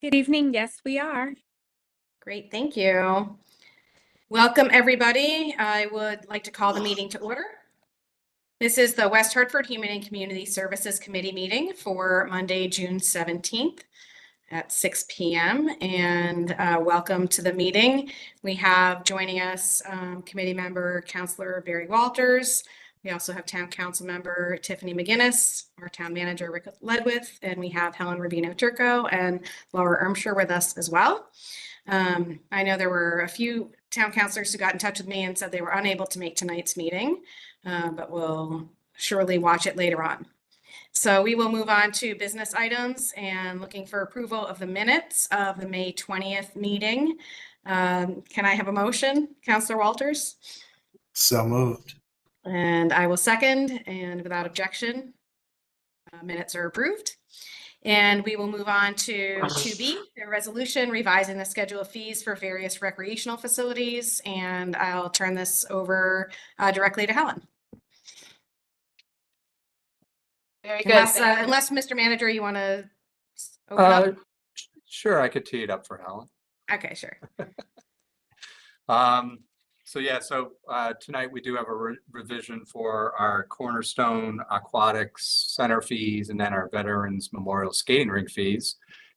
Good evening. Yes, we are. Great, thank you. Welcome, everybody. I would like to call the meeting to order. This is the West Hartford Human and Community Services Committee meeting for Monday, June 17th at 6 p.m. And welcome to the meeting. We have joining us committee member Councilor Barry Walters. We also have town council member Tiffany McGinnis, our town manager Rick Ledwith, and we have Helen Rubino Turco and Laura Ermshire with us as well. I know there were a few town councilors who got in touch with me and said they were unable to make tonight's meeting, but we'll surely watch it later on. So we will move on to business items and looking for approval of the minutes of the May 20th meeting. Can I have a motion, Councilor Walters? So moved. And I will second, and without objection, minutes are approved. And we will move on to 2B, the resolution revising the schedule of fees for various recreational facilities. And I'll turn this over directly to Helen. Very good. Unless Mr. Manager, you want to open up? Sure, I could tee it up for Helen. Okay, sure. So tonight we do have a revision for our Cornerstone Aquatics Center fees and then our Veterans Memorial Skating Rink fees.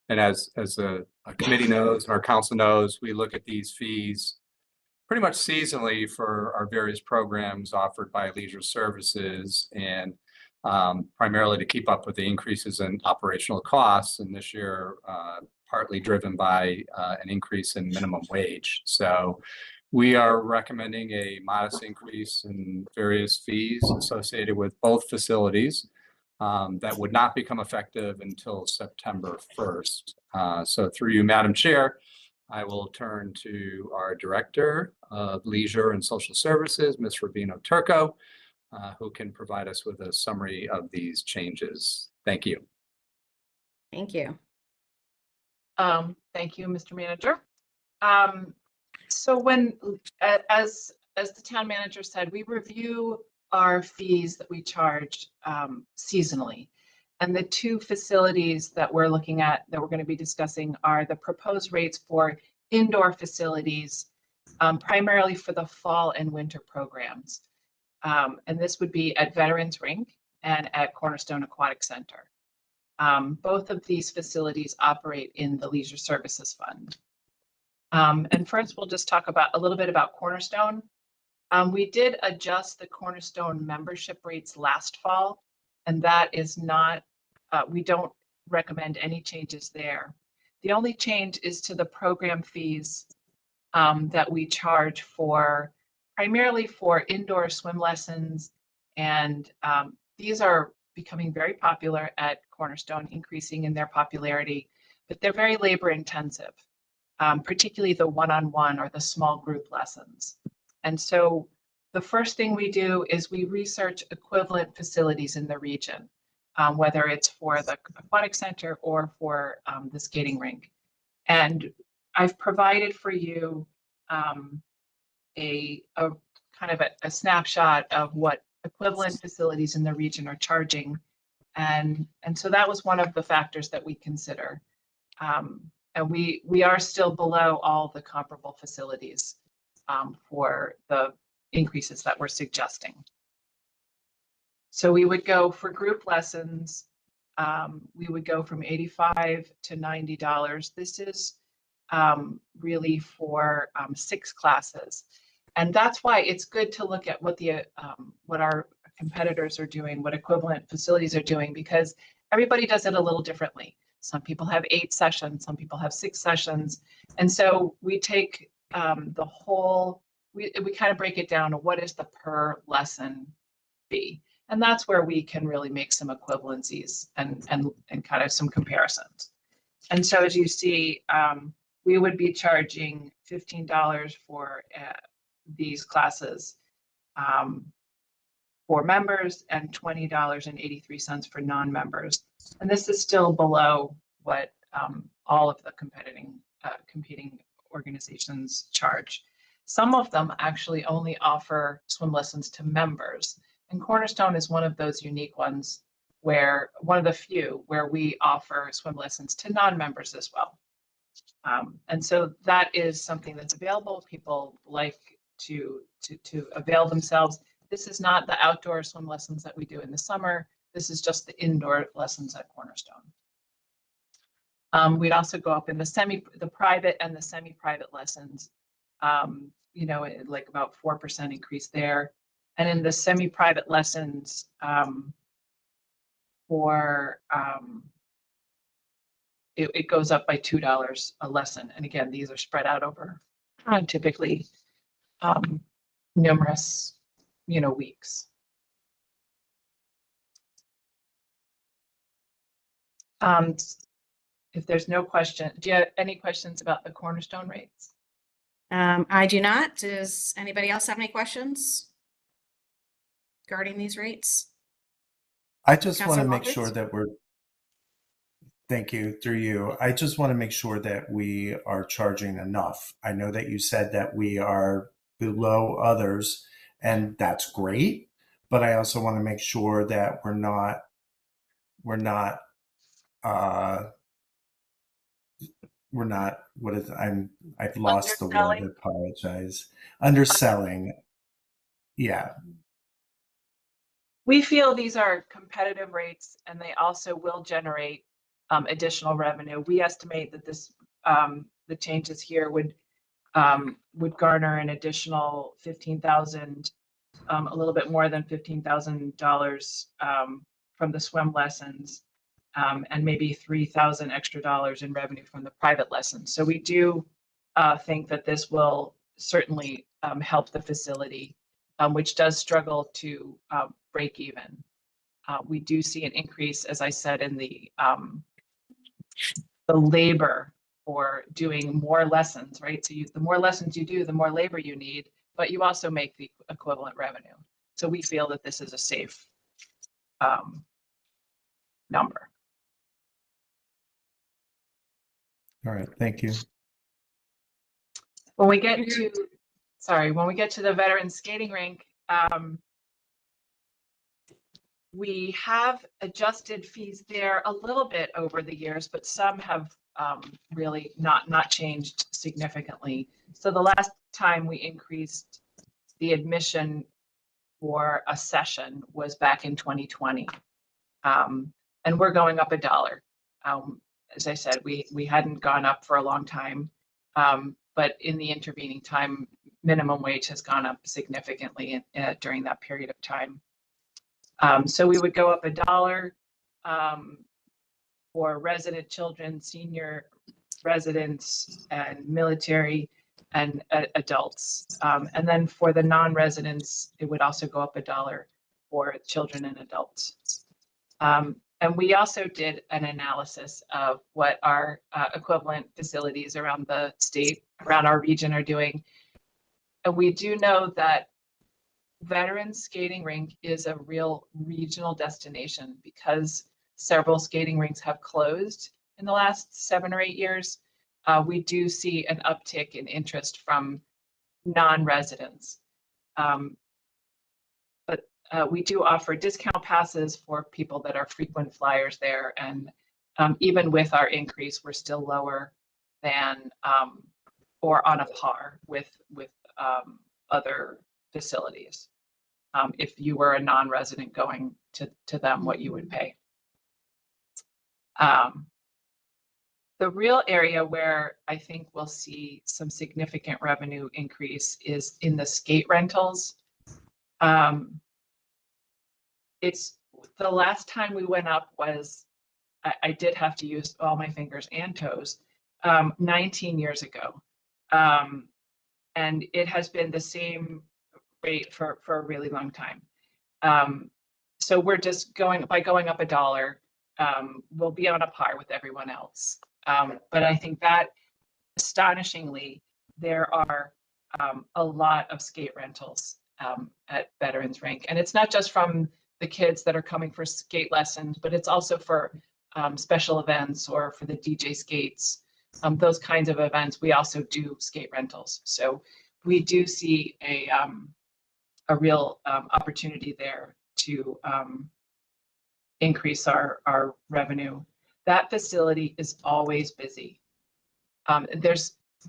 And as a committee knows and our council knows, we look at these fees pretty much seasonally for our various programs offered by Leisure Services and primarily to keep up with the increases in operational costs. And this year, partly driven by an increase in minimum wage. So we are recommending a modest increase in various fees associated with both facilities that would not become effective until September 1st. So through you, Madam Chair, I will turn to our Director of Leisure and Social Services, Ms. Rubino Turco, who can provide us with a summary of these changes. Thank you. Thank you. Thank you, Mr. Manager. So as the town manager said, we review our fees that we charge seasonally. And the two facilities that we're looking at that we're going to be discussing are the proposed rates for indoor facilities, primarily for the fall and winter programs. And this would be at Veterans Rink and at Cornerstone Aquatic Center. Both of these facilities operate in the Leisure Services Fund. And first, we'll just talk about a little bit about Cornerstone. We did adjust the Cornerstone membership rates last fall, and that is not, we don't recommend any changes there. The only change is to the program fees that we charge for, primarily for indoor swim lessons. And these are becoming very popular at Cornerstone, increasing in their popularity, but they're very labor intensive. Particularly the one-on-one or the small group lessons. And so the first thing we do is we research equivalent facilities in the region, whether it's for the aquatic center or for the skating rink. And I've provided for you a kind of a snapshot of what equivalent facilities in the region are charging. And so that was one of the factors that we consider. And we are still below all the comparable facilities for the increases that we're suggesting. So we would go for group lessons, we would go from $85 to $90. This is really for 6 classes. And that's why it's good to look at what our competitors are doing, what equivalent facilities are doing, because everybody does it a little differently. Some people have 8 sessions, some people have 6 sessions. And so we take the whole, we kind of break it down to what is the per lesson fee. And that's where we can really make some equivalencies and kind of some comparisons. And so as you see, we would be charging $15 for these classes for members and $20.83 for non-members. And this is still below what all of the competing organizations charge. Some of them actually only offer swim lessons to members. And Cornerstone is one of those unique ones where, one of the few, where we offer swim lessons to non-members as well. And so that is something that's available. People like to avail themselves. This is not the outdoor swim lessons that we do in the summer. This is just the indoor lessons at Cornerstone. We'd also go up in the private and the semi-private lessons, you know, like about 4% increase there. And in the semi-private lessons, it goes up by $2 a lesson. And again, these are spread out over typically numerous, you know, weeks. If there's no question, do you have any questions about the Cornerstone rates? I do not. Does anybody else have any questions regarding these rates? I just want to Councilor make Walters? sure that thank you, through you. I just want to make sure that we are charging enough. I know that you said that we are below others, and that's great. But I also want to make sure that we're not, I've lost the word, I Underselling? apologize. Underselling. Yeah. We feel these are competitive rates and they also will generate additional revenue. We estimate that this the changes here would garner an additional $15,000, a little bit more than $15,000 from the swim lessons, and maybe $3,000 extra dollars in revenue from the private lessons. So we do think that this will certainly help the facility, which does struggle to break even. We do see an increase, as I said, in the labor for doing more lessons, right? So the more lessons you do, the more labor you need, but you also make the equivalent revenue. So we feel that this is a safe number. All right. Thank you. When we get to, when we get to the veteran skating rink, we have adjusted fees there a little bit over the years, but some have really not changed significantly. So the last time we increased the admission for a session was back in 2020. And we're going up $1. As I said, we hadn't gone up for a long time, but in the intervening time, minimum wage has gone up significantly during that period of time. So we would go up $1 for resident children, senior residents, and military and adults. And then for the non-residents, it would also go up $1 for children and adults. And we also did an analysis of what our equivalent facilities around the state, around our region are doing. And we do know that Veterans Skating Rink is a real regional destination because several skating rinks have closed in the last 7 or 8 years. We do see an uptick in interest from non-residents. But we do offer discount passes for people that are frequent flyers there. And even with our increase, we're still lower than or on a par with other facilities. If you were a non-resident going to them, what you would pay. The real area where I think we'll see some significant revenue increase is in the skate rentals. It's the last time we went up was, I did have to use all my fingers and toes, 19 years ago. And it has been the same rate for a really long time. So we're just going up $1, we'll be on a par with everyone else. But I think that astonishingly, there are a lot of skate rentals at Veterans Rink. And it's not just from the kids that are coming for skate lessons, but it's also for special events or for the DJ skates, those kinds of events. We also do skate rentals. So we do see a real opportunity there to increase our revenue. That facility is always busy.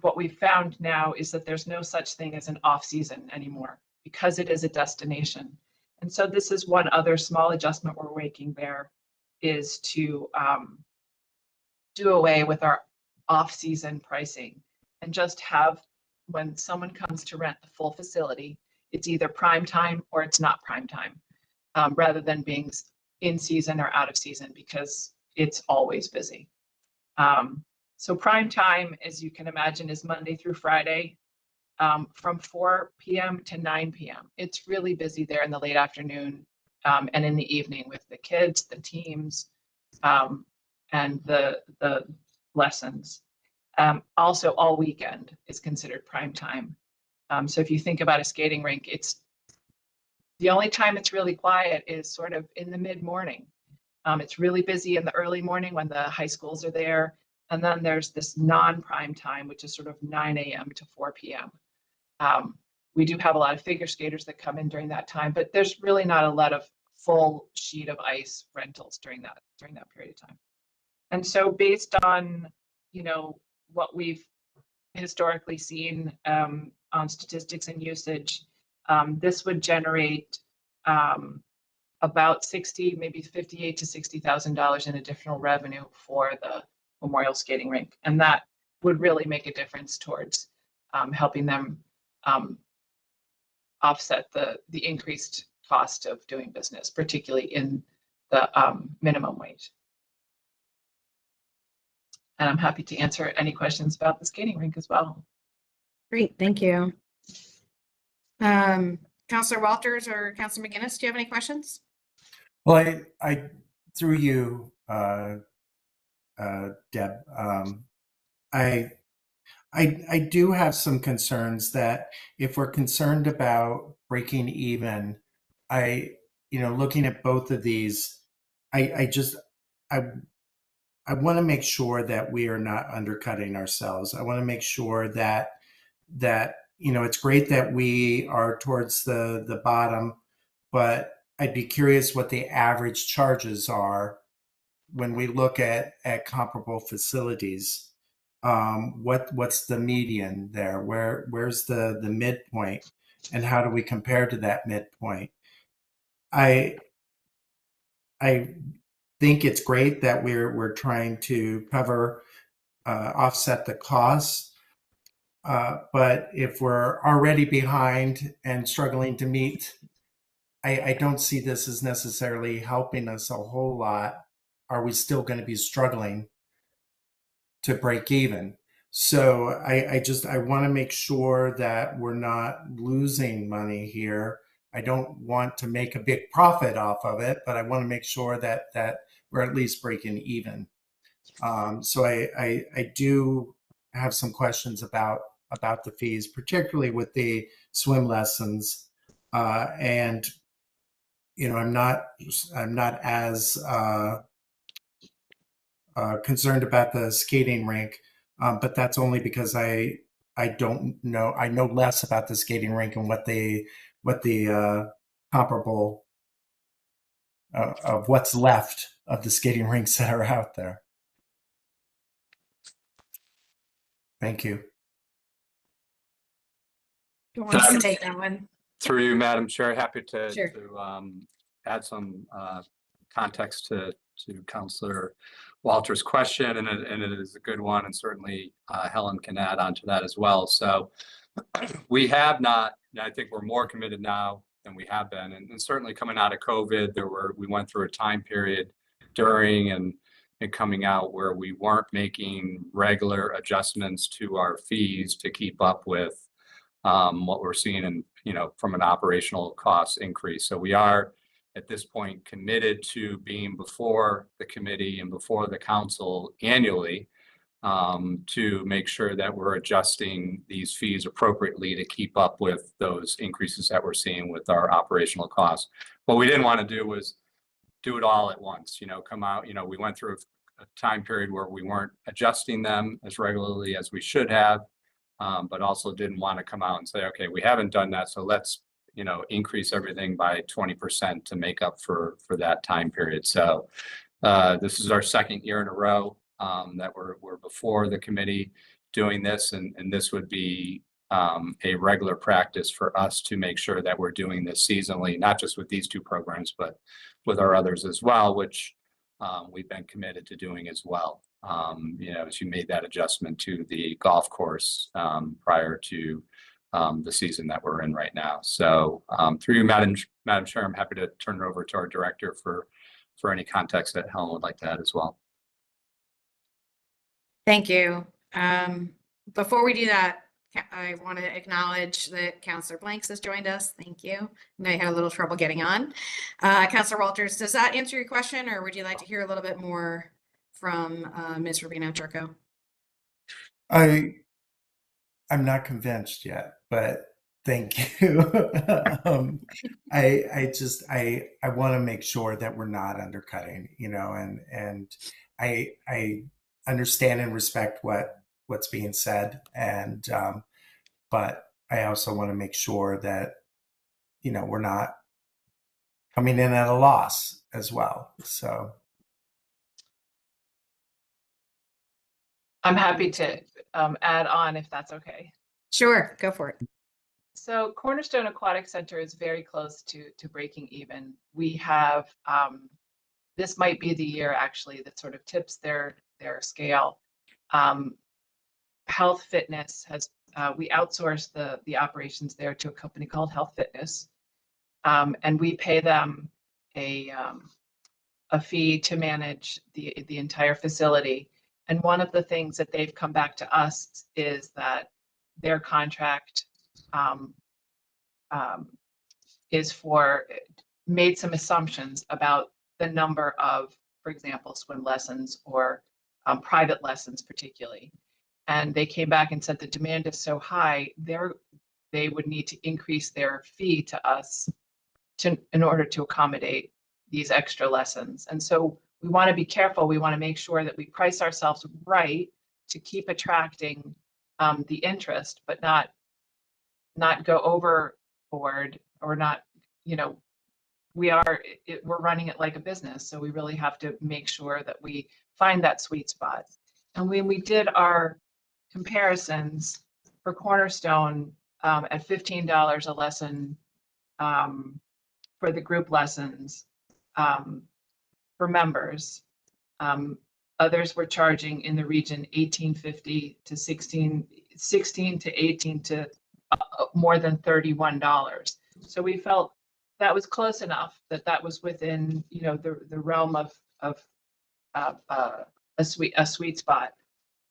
What we've found now is that there's no such thing as an off season anymore because it is a destination. And so this is one other small adjustment we're making there, is to do away with our off-season pricing and just have, when someone comes to rent the full facility, it's either prime time or it's not prime time, rather than being in season or out of season, because it's always busy. So prime time, as you can imagine, is Monday through Friday, from 4 p.m. to 9 p.m. It's really busy there in the late afternoon, and in the evening with the kids, the teams, and the lessons. Also, all weekend is considered prime time. So if you think about a skating rink, it's the only time it's really quiet is sort of in the mid-morning. It's really busy in the early morning when the high schools are there. And then there's this non-prime time, which is sort of 9 a.m. to 4 p.m. We do have a lot of figure skaters that come in during that time, but there's really not a lot of full sheet of ice rentals during that period of time. And so based on, what we've historically seen on statistics and usage, this would generate about maybe $58,000 to $60,000 in additional revenue for the Memorial Skating Rink. And that would really make a difference towards helping them offset the increased cost of doing business, particularly in the minimum wage. And I'm happy to answer any questions about the skating rink as well. Great, thank you. Councilor Walters or Councilor McGinnis, do you have any questions? Well, I through you, Deb, I do have some concerns that if we're concerned about breaking even, looking at both of these, I want to make sure that we are not undercutting ourselves. I want to make sure that it's great that we are towards the bottom, but I'd be curious what the average charges are when we look at comparable facilities. What's the median there? Where's the midpoint, and how do we compare to that midpoint? I think it's great that we're trying to cover, offset the costs, but if we're already behind and struggling to meet, I don't see this as necessarily helping us a whole lot. Are we still going to be struggling to break even? So I want to make sure that we're not losing money here. I don't want to make a big profit off of it, but I want to make sure that we're at least breaking even. So I do have some questions about the fees, particularly with the swim lessons, and I'm not as concerned about the skating rink, but that's only because I don't know. I know less about the skating rink and what the comparable of what's left of the skating rinks that are out there. Thank you. Who wants to take that one? Through you, Madam Chair, happy to, Sure. add some context to Councilor Walter's question, and it is a good one, and certainly Helen can add on to that as well. So we have not, and I think we're more committed now than we have been, and certainly coming out of COVID, we went through a time period during and coming out where we weren't making regular adjustments to our fees to keep up with what we're seeing in, from an operational cost increase. So we are at this point committed to being before the committee and before the council annually to make sure that we're adjusting these fees appropriately to keep up with those increases that we're seeing with our operational costs. What we didn't want to do was do it all at once, come out, we went through a time period where we weren't adjusting them as regularly as we should have, but also didn't want to come out and say, okay, we haven't done that, so let's increase everything by 20% to make up for that time period. So this is our second year in a row that were before the committee doing this, and this would be a regular practice for us to make sure that we're doing this seasonally, not just with these two programs, but with our others as well, which we've been committed to doing as well. As you made that adjustment to the golf course prior to the season that we're in right now. So through you, Madam Chair, I'm happy to turn it over to our director for any context that Helen would like to add as well. Thank you. Before we do that, I want to acknowledge that Councillor Blanks has joined us. Thank you. I had a little trouble getting on. Councillor Walters, does that answer your question, or would you like to hear a little bit more from Ms. Rubino-Turco? I'm not convinced yet, but thank you. I want to make sure that we're not undercutting, and I understand and respect what's being said, and but I also want to make sure that we're not coming in at a loss as well. So I'm happy to add on if that's okay. Sure, go for it. So Cornerstone Aquatic Center is very close to breaking even. We have, this might be the year actually that sort of tips their scale. Health Fitness has, we outsource the operations there to a company called Health Fitness. And we pay them a fee to manage the entire facility. And one of the things that they've come back to us is that their contract is made some assumptions about the number of, for example, swim lessons or private lessons particularly. And they came back and said the demand is so high, they would need to increase their fee to us in order to accommodate these extra lessons. And so we want to be careful. We want to make sure that we price ourselves right to keep attracting the interest, but not go overboard or not, we're running it like a business. So we really have to make sure that we find that sweet spot. And when we did our comparisons for Cornerstone at $15 a lesson for the group lessons for members, others were charging in the region $18.50 to $16 to $18 to more than $31. So we felt that was close enough that was within the realm of a sweet spot.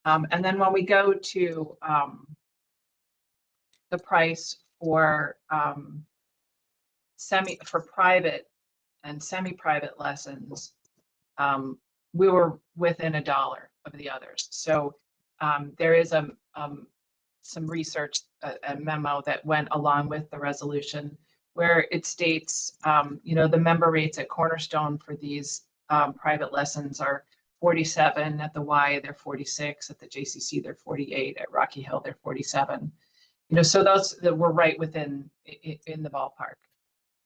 And then when we go to the price for private and semi-private lessons, we were within $1 of the others. So there is some research, a memo that went along with the resolution where it states, the member rates at Cornerstone for these private lessons are 47 at the Y, they're 46 at the JCC, they're 48 at Rocky Hill, they're 47. So those that were right within in the ballpark.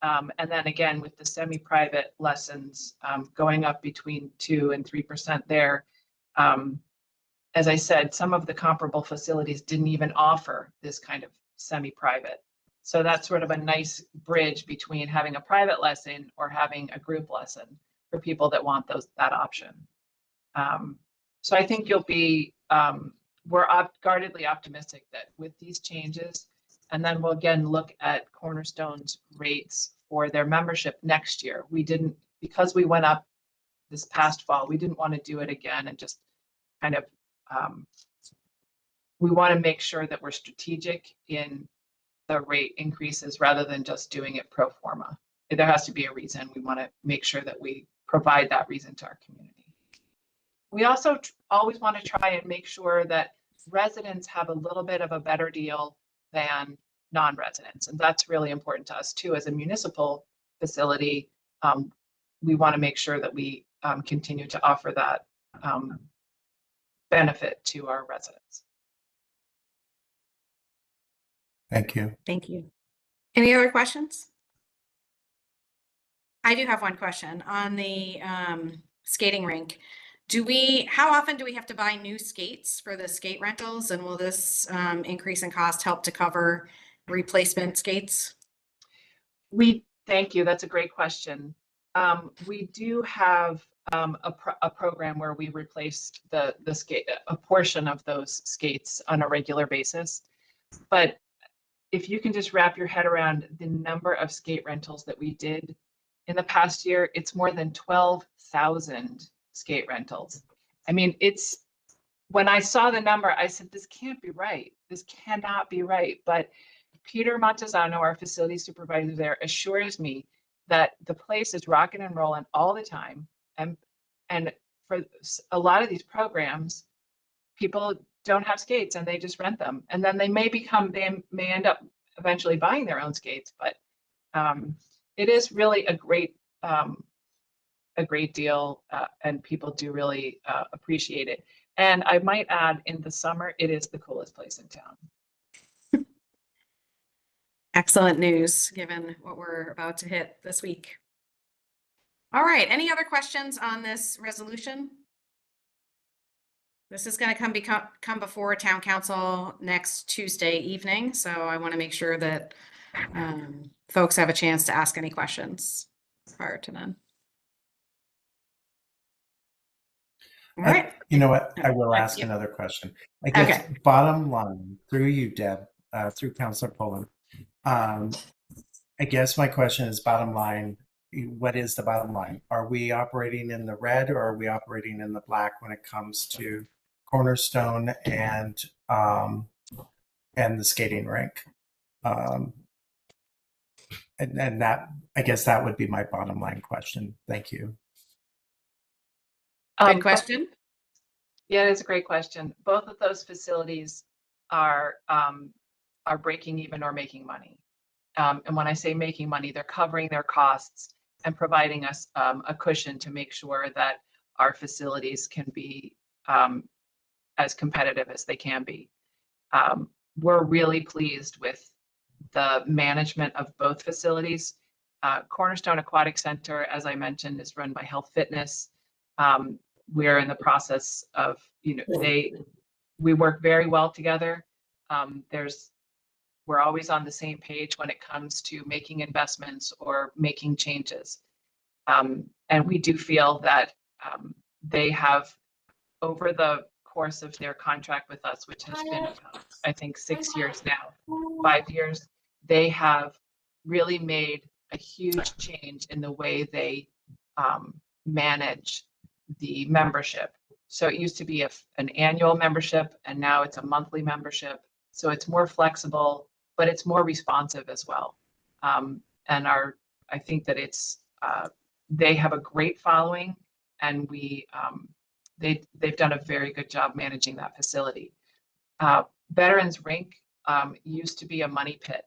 And then again, with the semi-private lessons going up between 2% and 3% there, as I said, some of the comparable facilities didn't even offer this kind of semi-private. So that's sort of a nice bridge between having a private lesson or having a group lesson for people that want that option. So I think you'll be, we're guardedly optimistic that with these changes, and then we'll again look at Cornerstone's rates for their membership next year. We didn't, because we went up this past fall, we didn't want to do it again and just kind of, we want to make sure that we're strategic in the rate increases rather than just doing it pro forma. There has to be a reason. We want to make sure that we provide that reason to our community. We also always want to try and make sure that residents have a little bit of a better deal than non-residents. And that's really important to us too. As a municipal facility, we want to make sure that we continue to offer that benefit to our residents. thank you. Thank you. Any other questions? I do have one question on the skating rink. How often do we have to buy new skates for the skate rentals? And will this increase in cost help to cover replacement skates? Thank you. That's a great question. We do have a program where we replace the skate, a portion of those skates on a regular basis. But if you can just wrap your head around the number of skate rentals that we did in the past year, it's more than 12,000 skate rentals. I mean, when I saw the number, I said, this can't be right. This cannot be right. But Peter Montesano, our facility supervisor there, assures me that the place is rocking and rolling all the time. And for a lot of these programs, people don't have skates and they just rent them. And then they may end up eventually buying their own skates. But it is really a great deal, and people do really appreciate it. And I might add, in the summer, it is the coolest place in town. Excellent news, given what we're about to hit this week. All right, any other questions on this resolution? This is going to come before Town Council next Tuesday evening, so I want to make sure that folks have a chance to ask any questions prior to then. All right. You know what? I will ask another question. I guess bottom line, through you, Deb, through Councilor Pullen. I guess my question is bottom line. What is the bottom line? Are we operating in the red or are we operating in the black when it comes to Cornerstone and the skating rink? And that, I guess that would be my bottom line question. Thank you. Good question. Yeah, it's a great question. Both of those facilities are breaking even or making money. And when I say making money, they're covering their costs and providing us a cushion to make sure that our facilities can be as competitive as they can be. We're really pleased with the management of both facilities. Cornerstone Aquatic Center, as I mentioned, is run by Health Fitness. We're in the process of, we work very well together. We're always on the same page when it comes to making investments or making changes. And we do feel that they have, over the course of their contract with us, which has been, I think, 6 years now, 5 years, they have really made a huge change in the way they manage the membership. So it used to be an annual membership, and now it's a monthly membership. So it's more flexible, but it's more responsive as well. And I think that they have a great following, and they've done a very good job managing that facility. Veterans Rink used to be a money pit,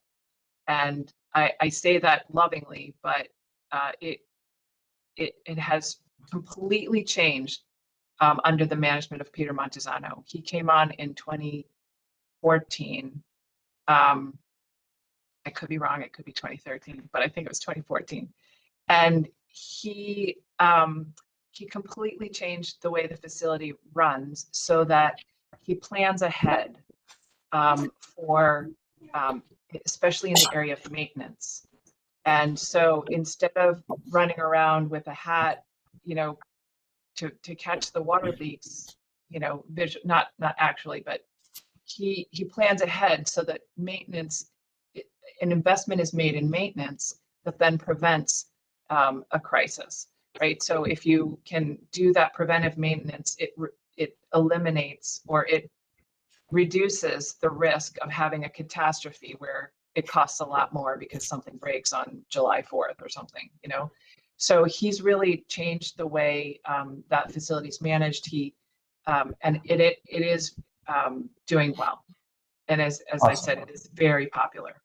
and I say that lovingly, but it has completely changed under the management of Peter Montesano. He came on in 2014. I could be wrong, it could be 2013, but I think it was 2014. And he completely changed the way the facility runs so that he plans ahead for, especially in the area of maintenance. And so instead of running around with a hat, to catch the water leaks, not actually, but he plans ahead so that maintenance, an investment is made in maintenance that then prevents a crisis, right? So if you can do that preventive maintenance, it eliminates, or it reduces the risk of having a catastrophe where it costs a lot more because something breaks on July 4th or something, So he's really changed the way that facility is managed. And it is doing well. And as awesome. I said, it is very popular.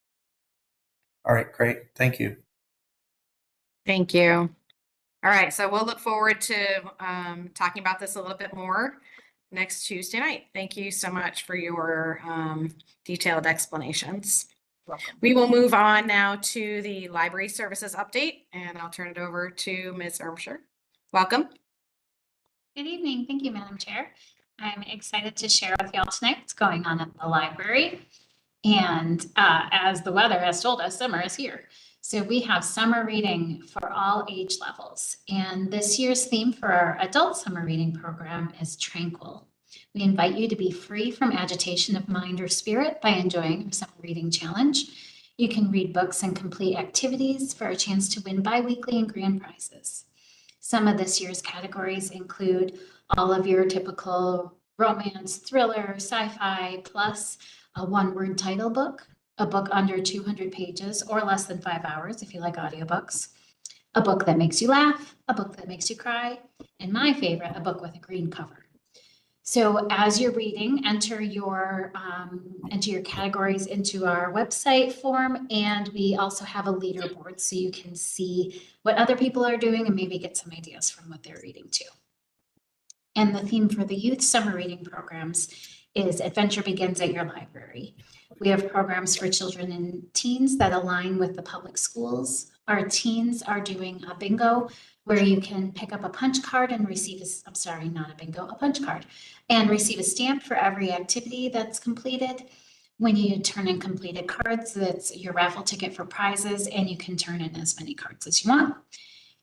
All right, great. Thank you. Thank you. All right, so we'll look forward to talking about this a little bit more next Tuesday night. Thank you so much for your detailed explanations. Welcome. We will move on now to the library services update, and I'll turn it over to Ms. Ermsher. Welcome. Good evening. Thank you, Madam Chair. I'm excited to share with you all tonight what's going on at the library. And as the weather has told us, summer is here. So we have summer reading for all age levels. And this year's theme for our adult summer reading program is tranquil. We invite you to be free from agitation of mind or spirit by enjoying our summer reading challenge. You can read books and complete activities for a chance to win bi-weekly and grand prizes. Some of this year's categories include all of your typical romance, thriller, sci-fi, plus a one-word title book, a book under 200 pages or less than 5 hours if you like audiobooks, a book that makes you laugh, a book that makes you cry, and my favorite, a book with a green cover. So as you're reading, enter your categories into our website form, and we also have a leaderboard so you can see what other people are doing and maybe get some ideas from what they're reading too. And the theme for the youth summer reading programs is Adventure Begins at Your Library. We have programs for children and teens that align with the public schools. Our teens are doing a bingo where you can pick up a punch card and receive a punch card and receive a stamp for every activity that's completed. When you turn in completed cards, that's your raffle ticket for prizes, and you can turn in as many cards as you want.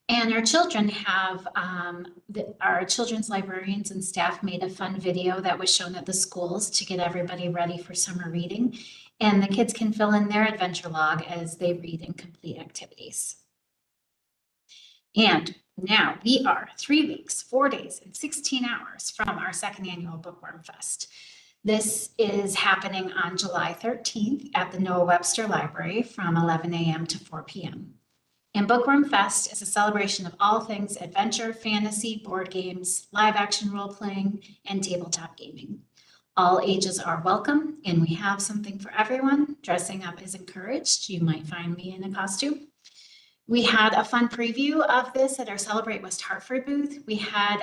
And our children have, our children's librarians and staff made a fun video that was shown at the schools to get everybody ready for summer reading. And the kids can fill in their adventure log as they read and complete activities. And now we are 3 weeks, 4 days, and 16 hours from our second annual Bookworm Fest. This is happening on July 13th at the Noah Webster Library from 11 a.m. to 4 p.m. And Bookworm Fest is a celebration of all things adventure, fantasy, board games, live action role-playing, and tabletop gaming. All ages are welcome, and we have something for everyone. Dressing up is encouraged. You might find me in a costume. We had a fun preview of this at our Celebrate West Hartford booth. We had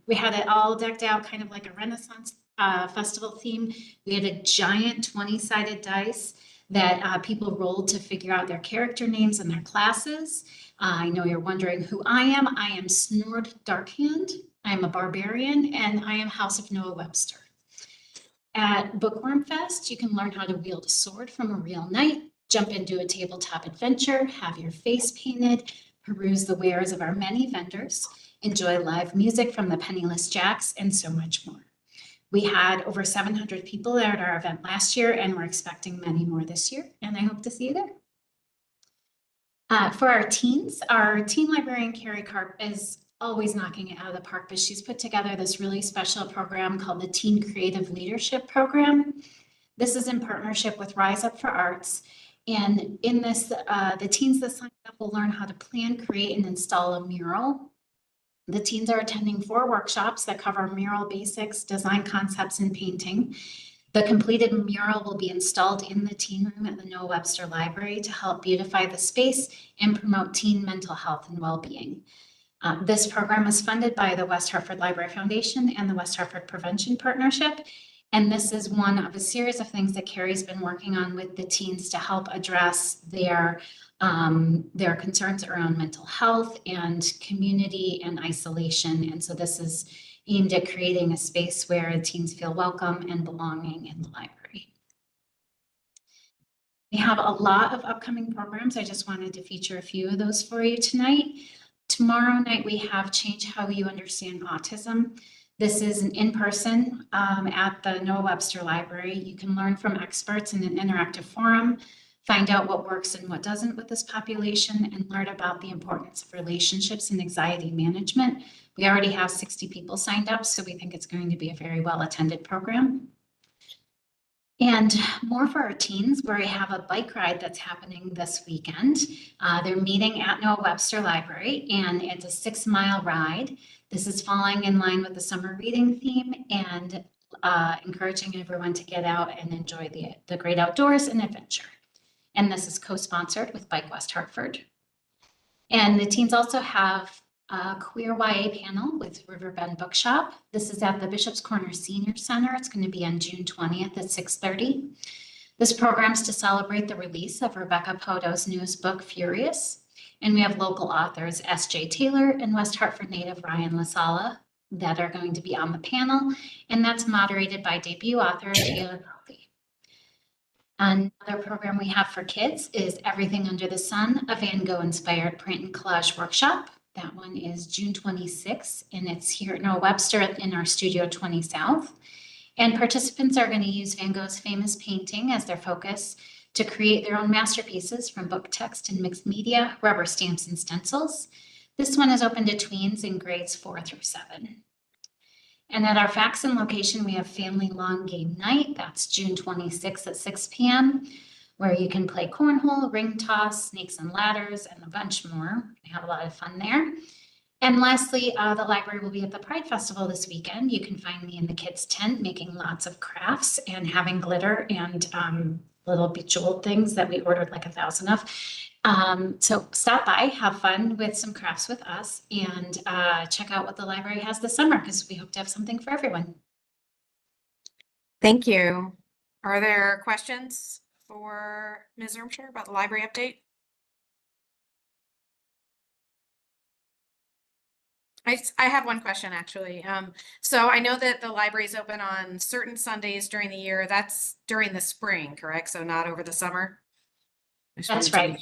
it all decked out, kind of like a Renaissance festival theme. We had a giant 20-sided dice that people rolled to figure out their character names and their classes. I know you're wondering who I am. I am Snord Darkhand. I am a barbarian, and I am House of Noah Webster. At Bookworm Fest, you can learn how to wield a sword from a real knight, jump into a tabletop adventure, have your face painted, peruse the wares of our many vendors, enjoy live music from the Penniless Jacks, and so much more. We had over 700 people there at our event last year, and we're expecting many more this year, and I hope to see you there. For our teens, our teen librarian, Carrie Karp, is always knocking it out of the park, but she's put together this really special program called the Teen Creative Leadership Program. This is in partnership with Rise Up for Arts. And in this, the teens that sign up will learn how to plan, create, and install a mural. The teens are attending 4 workshops that cover mural basics, design concepts, and painting. The completed mural will be installed in the teen room at the Noah Webster Library to help beautify the space and promote teen mental health and well-being. This program is funded by the West Hartford Library Foundation and the West Hartford Prevention Partnership. And this is one of a series of things that Carrie's been working on with the teens to help address their concerns around mental health and community and isolation. And so this is aimed at creating a space where teens feel welcome and belonging in the library. We have a lot of upcoming programs. I just wanted to feature a few of those for you tonight. Tomorrow night, we have Change How You Understand Autism. This is an in-person at the Noah Webster Library. You can learn from experts in an interactive forum, find out what works and what doesn't with this population, and learn about the importance of relationships and anxiety management. We already have 60 people signed up, so we think it's going to be a very well-attended program. And more for our teens, where we have a bike ride that's happening this weekend. They're meeting at Noah Webster Library, and it's a 6-mile ride. This is falling in line with the summer reading theme and encouraging everyone to get out and enjoy the great outdoors and adventure. And this is co-sponsored with Bike West Hartford. And the teens also have a queer YA panel with Riverbend Bookshop. This is at the Bishop's Corner Senior Center. It's going to be on June 20th at 6:30. This program is to celebrate the release of Rebecca Poto's newest book, Furious. And we have local authors S.J. Taylor and West Hartford native Ryan LaSala that are going to be on the panel, and that's moderated by debut author Taylor Coffey. Another program we have for kids is Everything Under the Sun, a Van Gogh inspired print and collage workshop. That one is June 26th, and it's here at Noah Webster in our Studio 20 South. And participants are going to use Van Gogh's famous painting as their focus to create their own masterpieces from book text and mixed media, rubber stamps, and stencils. This one is open to tweens in grades 4 through 7. And at our Faxon location, we have Family Long Game Night. That's June 26th at 6 p.m., where you can play cornhole, ring toss, snakes and ladders, and a bunch more. We have a lot of fun there. And lastly, the library will be at the Pride Festival this weekend. You can find me in the kids' tent making lots of crafts and having glitter and little bejeweled things that we ordered like 1,000 of. So stop by, have fun with some crafts with us, and check out what the library has this summer, because we hope to have something for everyone. Thank you. Are there questions for Ms. Ermshire about the library update? I have one question actually. So I know that the library is open on certain Sundays during the year. That's during the spring, correct? So not over the summer? That's right.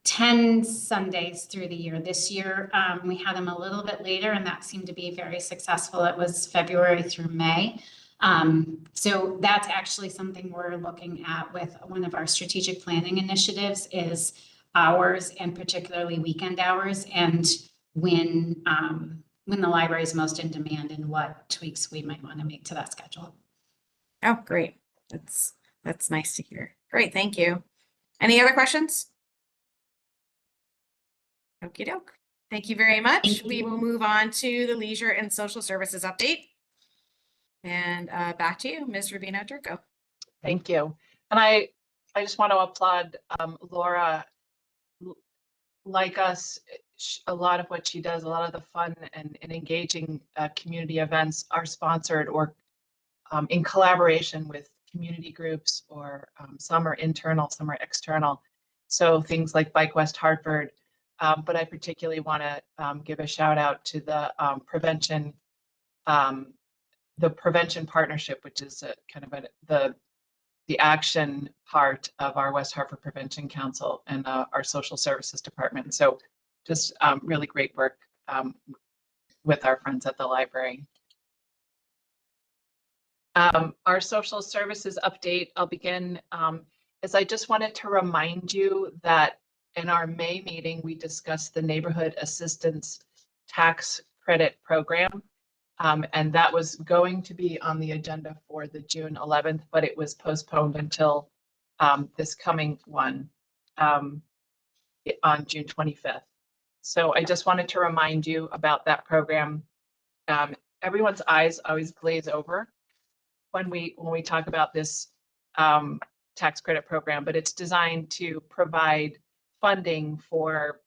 10 Sundays through the year. This year, we had them a little bit later, and that seemed to be very successful. It was February through May. So that's actually something we're looking at with one of our strategic planning initiatives is hours, and particularly weekend hours, and when the library is most in demand and what tweaks we might want to make to that schedule. Oh, great. That's nice to hear. Great, thank you. Any other questions? Okie doke. Thank you very much. We will move on to the Leisure and Social Services update. And back to you, Ms. Rubino Durko. Thank you. And I just want to applaud Laura. Like us, a lot of what she does, a lot of the fun and engaging community events are sponsored or in collaboration with community groups, or some are internal, some are external. So things like Bike West Hartford, but I particularly want to give a shout out to the prevention partnership, which is kind of the action part of our West Hartford Prevention Council and our social services department. So just really great work with our friends at the library. Our social services update, I'll begin, is I just wanted to remind you that in our May meeting, we discussed the Neighborhood Assistance Tax Credit Program. And that was going to be on the agenda for the June 11th, but it was postponed until this coming one on June 25th. So I just wanted to remind you about that program. Everyone's eyes always glaze over when we talk about this tax credit program, but it's designed to provide funding for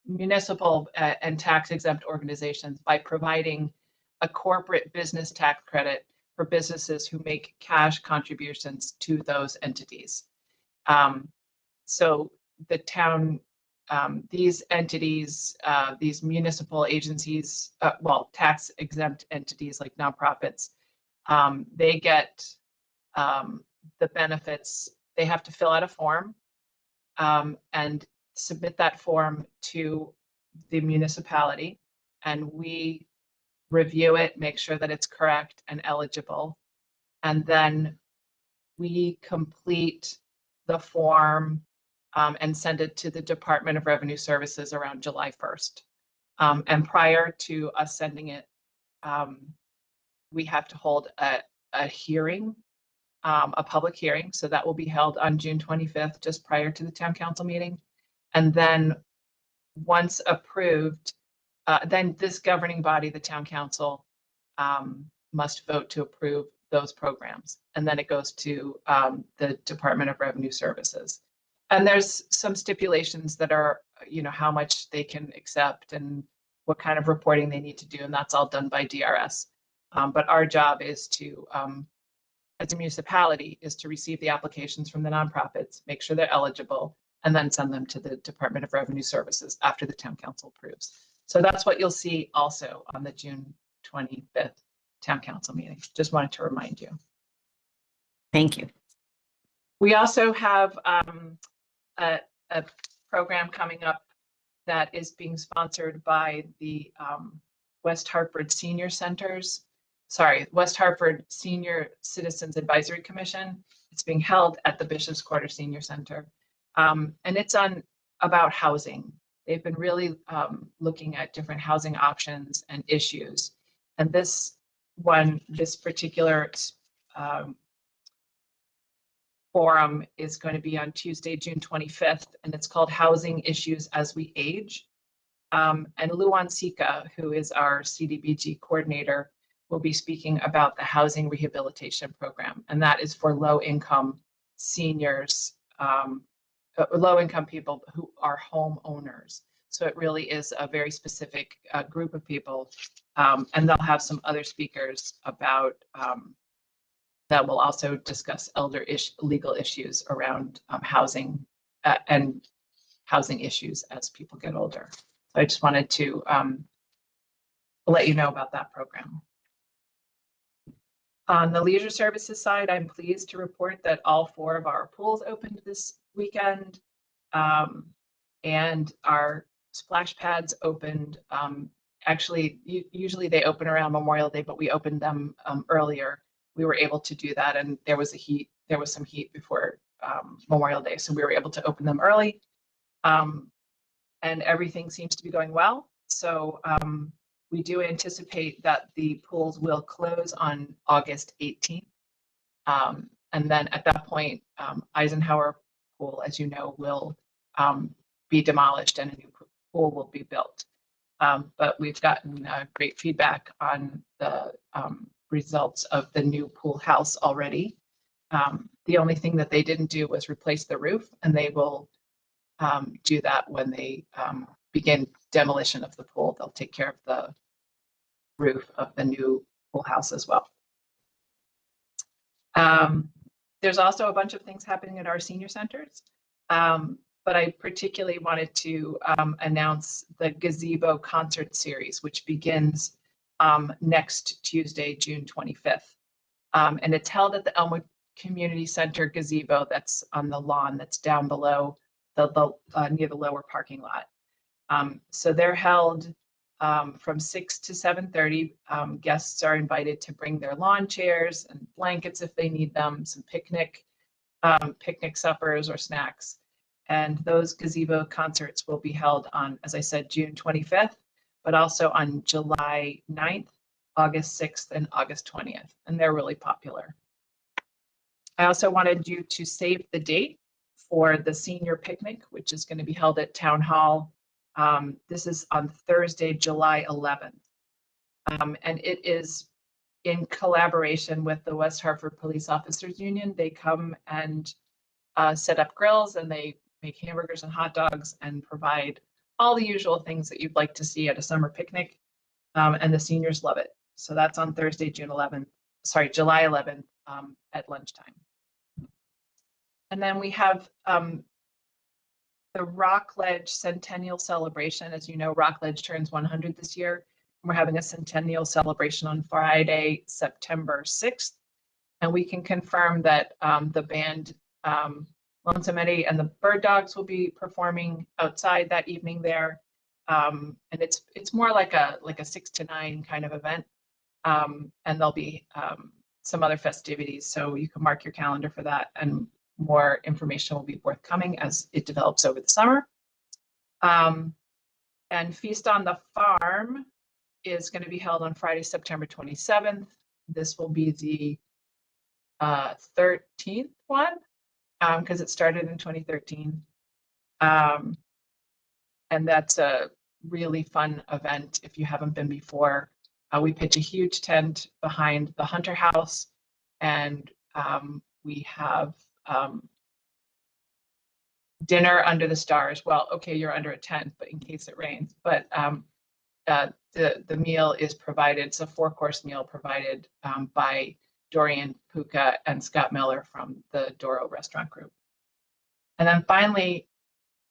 municipal and tax exempt organizations by providing a corporate business tax credit for businesses who make cash contributions to those entities. So the town, these entities, these municipal agencies, tax exempt entities like nonprofits, they get the benefits. They have to fill out a form and submit that form to the municipality, and we review it, make sure that it's correct and eligible, and then we complete the form and send it to the Department of Revenue Services around July 1st. And prior to us sending it, we have to hold a hearing, a public hearing. So that will be held on June 25th, just prior to the town council meeting. And then once approved, then this governing body, the town council, must vote to approve those programs. And then it goes to the Department of Revenue Services. And there's some stipulations that are, how much they can accept and what kind of reporting they need to do. And that's all done by DRS. But our job is to, as a municipality, is to receive the applications from the nonprofits, make sure they're eligible, and then send them to the Department of Revenue Services after the town council approves. So that's what you'll see also on the June 25th town council meeting. Just wanted to remind you. Thank you. We also have a program coming up that is being sponsored by the West Hartford Senior Senior Citizens Advisory Commission. It's being held at the Bishop's Quarter Senior Center. And it's about housing. They've been really looking at different housing options and issues. And this particular forum is going to be on Tuesday, June 25th, and it's called Housing Issues as We Age. And Luan Sika, who is our CDBG coordinator, will be speaking about the housing rehabilitation program. And that is for low-income seniors, low-income people who are homeowners. So it really is a very specific group of people. And they'll have some other speakers about that will also discuss legal issues around housing and housing issues as people get older. So I just wanted to let you know about that program. On the leisure services side, I'm pleased to report that all 4 of our pools opened this weekend, and our splash pads opened. Actually, usually they open around Memorial Day, but we opened them earlier. We were able to do that, and there was some heat before Memorial Day, so we were able to open them early, and everything seems to be going well. So we do anticipate that the pools will close on August 18th, and then at that point, Eisenhower Pool, as you know, will be demolished and a new pool will be built. But we've gotten great feedback on the results of the new pool house already. The only thing that they didn't do was replace the roof, and they will do that when they begin demolition of the pool. They'll take care of the roof of the new pool house as well. There's also a bunch of things happening at our senior centers, but I particularly wanted to announce the Gazebo concert series, which begins next Tuesday, June 25th. And it's held at the Elmwood Community Center gazebo that's on the lawn that's down below near the lower parking lot. So they're held from 6 to 7:30. Guests are invited to bring their lawn chairs and blankets if they need them, some picnic suppers or snacks. And those gazebo concerts will be held on, as I said, June 25th, but also on July 9th, August 6th, and August 20th. And they're really popular. I also wanted you to save the date for the senior picnic, which is going to be held at Town Hall. This is on Thursday, July 11th. And it is in collaboration with the West Hartford Police Officers Union. They come and set up grills, and they make hamburgers and hot dogs and provide all the usual things that you'd like to see at a summer picnic. And the seniors love it. So that's on Thursday, July 11th at lunchtime. And then we have the Rockledge Centennial Celebration. As you know, Rockledge turns 100 this year. We're having a centennial celebration on Friday, September 6th. And we can confirm that the band Lonesome Eddie and the Bird Dogs will be performing outside that evening there. And it's more like a 6 to 9 kind of event. And there'll be some other festivities. So you can mark your calendar for that, and more information will be forthcoming as it develops over the summer. And Feast on the Farm is going to be held on Friday, September 27th. This will be the 13th one, because it started in 2013. And that's a really fun event if you haven't been before. We pitch a huge tent behind the Hunter House, and we have dinner under the stars. Well, okay, you're under a tent, but in case it rains. But the meal is provided. It's a 4-course meal provided by Dorian Puka and Scott Miller from the Doro Restaurant Group. And then finally,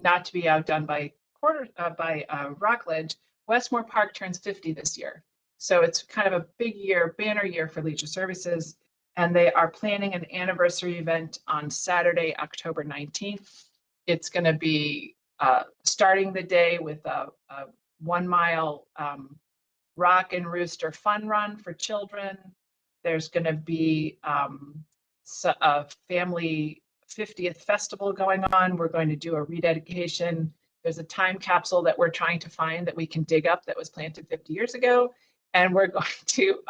not to be outdone by Rockledge, Westmore Park turns 50 this year. So it's kind of a big year, banner year for leisure services. And they are planning an anniversary event on Saturday, October 19th. It's going to be starting the day with a 1 mile Rock and Rooster fun run for children. There's going to be a family 50th festival going on. We're going to do a rededication. There's a time capsule that we're trying to find that we can dig up that was planted 50 years ago. And we're going to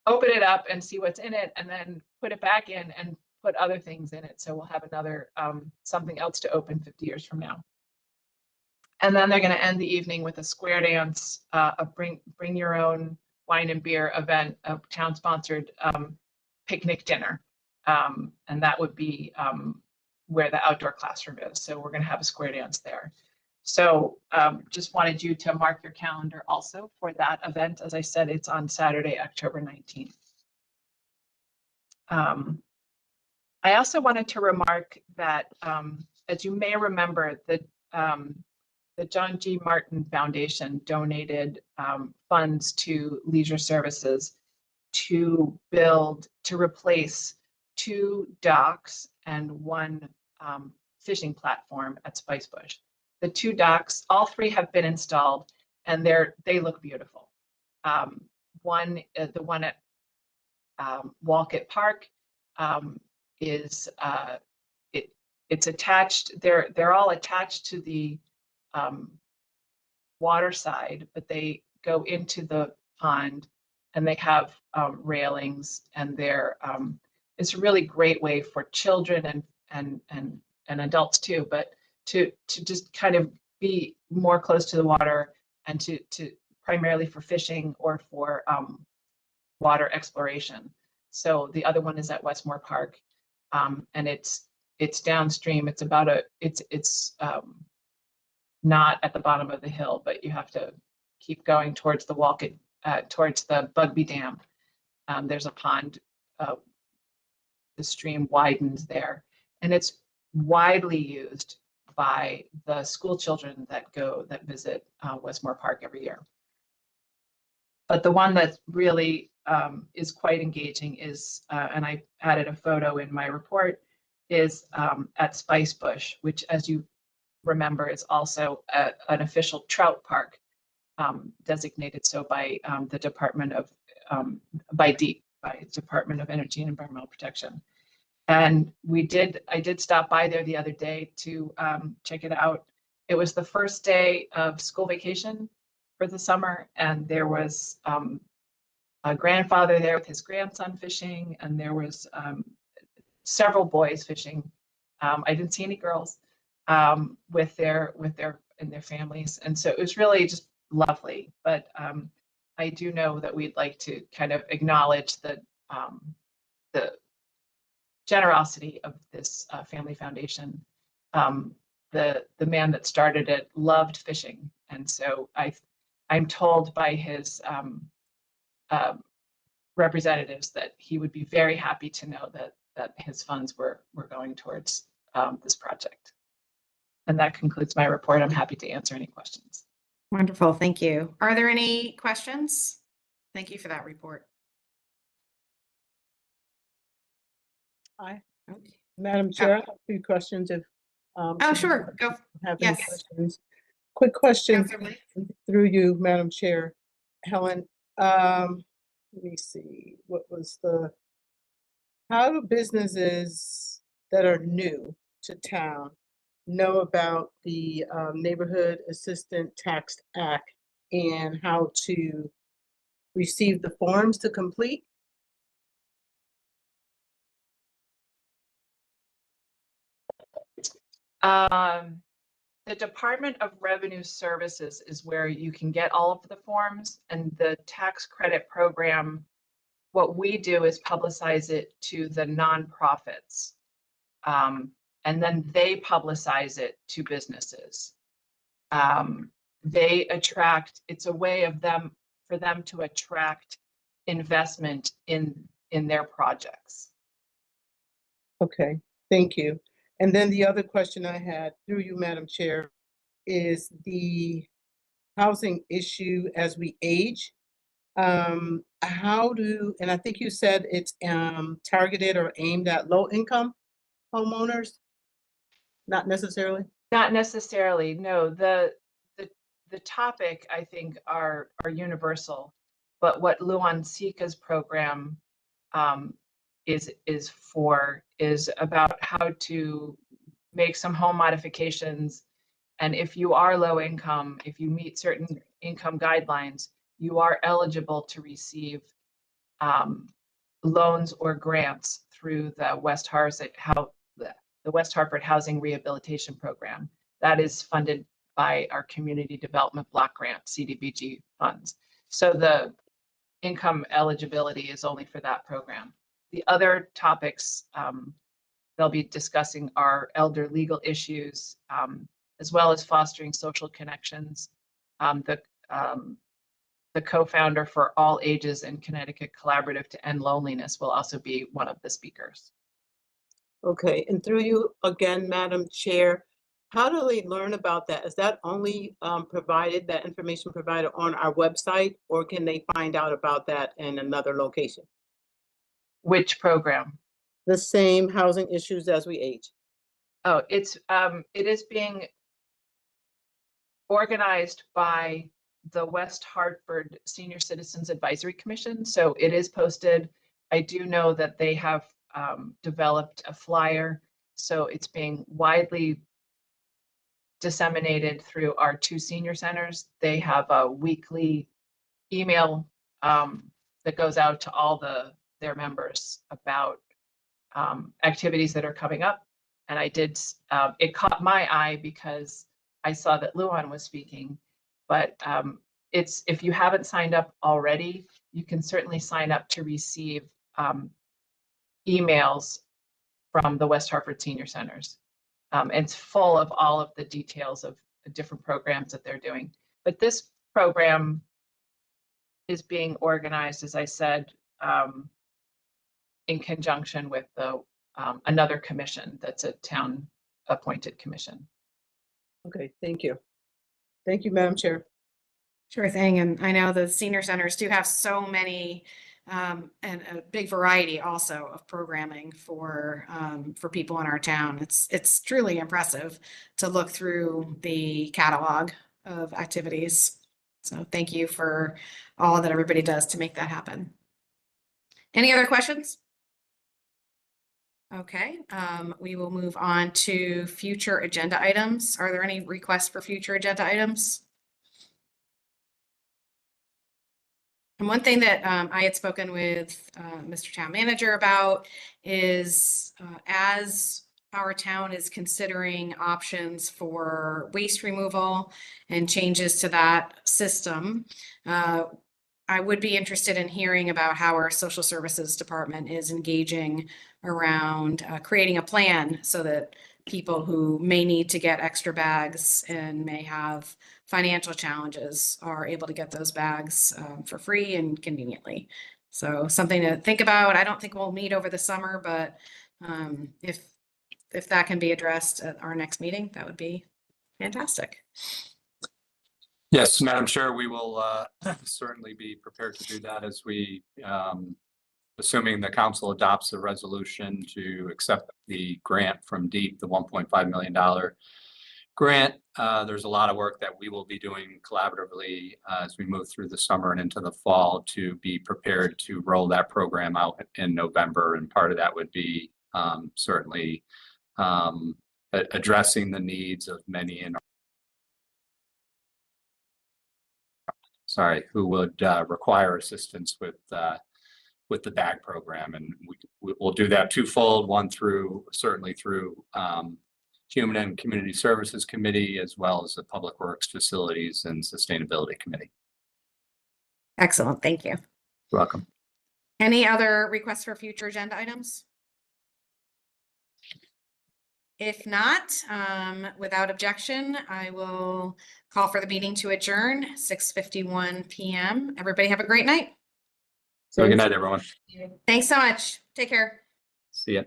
open it up and see what's in it and then put it back in and put other things in it. So we'll have another something else to open 50 years from now. And then they're going to end the evening with a square dance, a bring your own wine and beer event, a town-sponsored picnic dinner. And that would be where the outdoor classroom is. So we're going to have a square dance there. So just wanted you to mark your calendar also for that event. As I said, it's on Saturday, October 19th. I also wanted to remark that, as you may remember, the John G. Martin Foundation donated funds to leisure services to replace 2 docks and 1 fishing platform at Spicebush. The 2 docks, all 3 have been installed, and they look beautiful. The one at Walcott Park is it's attached. They're all attached to the water side, but they go into the pond, and they have railings, and it's a really great way for children and adults too, but to just kind of be more close to the water and to primarily for fishing or for water exploration. So the other one is at Westmore Park, and it's downstream. It's about it's not at the bottom of the hill, but you have to keep going towards the Walcott, towards the Bugby Dam. There's a pond. The stream widens there, and it's widely used by the school children that visit Westmore Park every year. But the one that really is quite engaging is, and I added a photo in my report, is at Spicebush, which, as you remember, is also an official trout park, designated so by the Department of by Department of Energy and Environmental Protection. And I did stop by there the other day to check it out. It was the first day of school vacation for the summer, and there was a grandfather there with his grandson fishing, and there was several boys fishing. I didn't see any girls with their families, and so it was really just lovely. But I do know that we'd like to kind of acknowledge the generosity of this family foundation. The man that started it loved fishing, and so I'm told by his representatives that he would be very happy to know that his funds were going towards this project. And that concludes my report. I'm happy to answer any questions. Wonderful, thank you. Are there any questions? Thank you for that report. Hi, Okay. Madam Chair, I have a few questions if. Oh, sure, go. Have any yes. questions? Quick question Absolutely. through you, Madam Chair. Helen, let me see, how do businesses that are new to town know about the Neighborhood Assistant Tax Act and how to receive the forms to complete? The Department of Revenue Services is where you can get all of the forms, and the tax credit program, what we do is publicize it to the nonprofits. And then they publicize it to businesses. It's a way for them to attract investment in their projects. Okay, thank you. And then the other question I had through you, Madam Chair, is housing issue as we age. And I think you said it's targeted or aimed at low income homeowners? Not necessarily? Not necessarily, no. The topic, I think, are universal. But what Luan Sika's program is about how to make some home modifications. And if you are low income, if you meet certain income guidelines, you are eligible to receive loans or grants through the West Hartford Housing Rehabilitation Program. That is funded by our Community Development Block Grant, CDBG funds. So the income eligibility is only for that program. The other topics they'll be discussing are elder legal issues, as well as fostering social connections. The co-founder for All Ages and Connecticut Collaborative to End Loneliness will also be one of the speakers. Okay, and through you again, Madam Chair, how do they learn about that? Is that only that information provided on our website, or can they find out about that in another location? Which program? The same housing issues as we age. Oh, it is being organized by the West Hartford Senior Citizens Advisory Commission. So it is posted. I do know that they have developed a flyer. So it's being widely disseminated through our 2 senior centers. They have a weekly email that goes out to all their members about activities that are coming up. And I did, it caught my eye because I saw that Luan was speaking, but if you haven't signed up already, you can certainly sign up to receive emails from the West Hartford Senior Centers. It's full of all of the details of the different programs that they're doing. But this program is being organized, as I said, in conjunction with another commission that's a town appointed commission. Okay, thank you. Thank you, Madam Chair. Sure thing. And I know the senior centers do have so many and a big variety also of programming for people in our town. It's truly impressive to look through the catalog of activities. So thank you for all that everybody does to make that happen. Any other questions? Okay, we will move on to future agenda items. Are there any requests for future agenda items? And one thing that I had spoken with Mr. Town Manager about is as our town is considering options for waste removal and changes to that system, I would be interested in hearing about how our social services department is engaging around creating a plan so that people who may need to get extra bags and may have financial challenges are able to get those bags for free and conveniently. So something to think about. I don't think we'll meet over the summer, but if that can be addressed at our next meeting, that would be fantastic. Yes, Madam Chair, we will certainly be prepared to do that as we, assuming the council adopts a resolution to accept the grant from DEEP, the $1.5 million grant. There's a lot of work that we will be doing collaboratively as we move through the summer and into the fall to be prepared to roll that program out in November. And part of that would be certainly addressing the needs of many in who would require assistance with the bag program. And we'll do that twofold, one certainly through Human and Community Services Committee, as well as the Public Works, Facilities and Sustainability Committee. Excellent, thank you. You're welcome. Any other requests for future agenda items? If not, without objection, I will call for the meeting to adjourn 6:51 p.m. Everybody have a great night. So good night, everyone. Thanks so much. Take care. See ya.